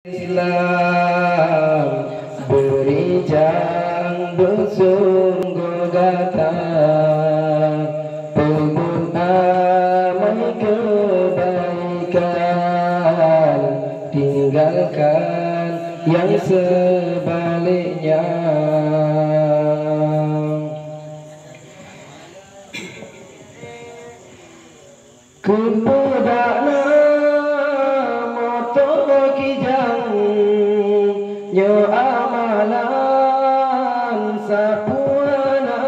Islam berijang bersungguh datang penuh amal kebaikan, tinggalkan yang sebaliknya. Kupudakna motor kijang nyo amalan sapuana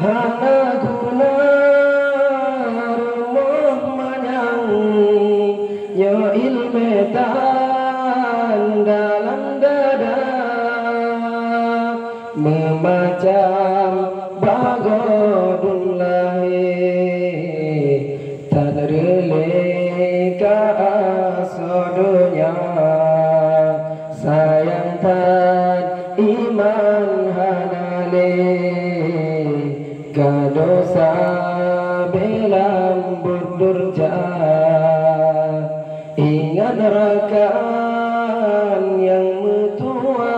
hana guna rumah manyang nyo ilmetan dalam dada memacam bagodun lahir tadreleka asodonya sayang tan iman hanale gadosa belam berdurja ingat rakan yang mutua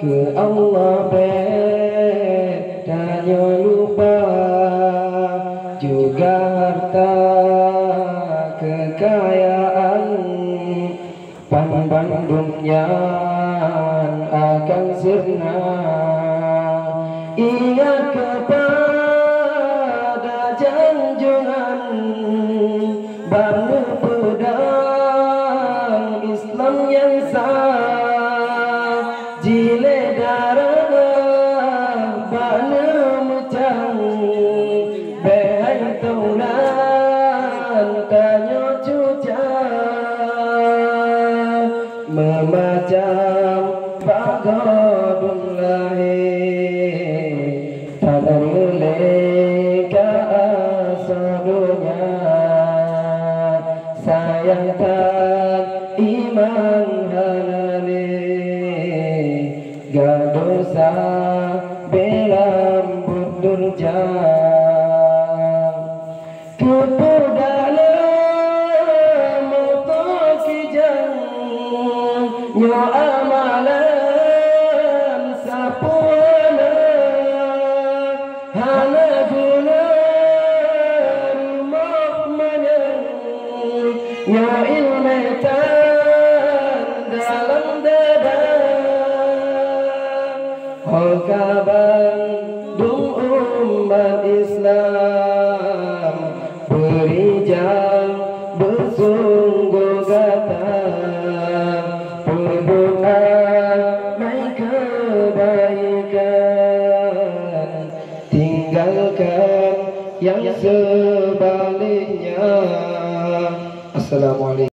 ke Allah bedanya lupa juga harta kekayaan pandang-pandungnya akan sirna. Ingat kepada janjungan bangun pedang Islam yang sah jile darah bana mucang behai taulan tanyo cuca memacam bagodun lahir tadreleka asadunya sayang tan iman hanale gadosa belam berdurja kupudala moto kijang nyo amalan sapuana hana guna rumah manyang nyo ilmetan dalam dada Hokabang dung umat Islam berijang bersungguh datang berdoa naik kebaikan, tinggalkan yang sebaliknya. Assalamualaikum.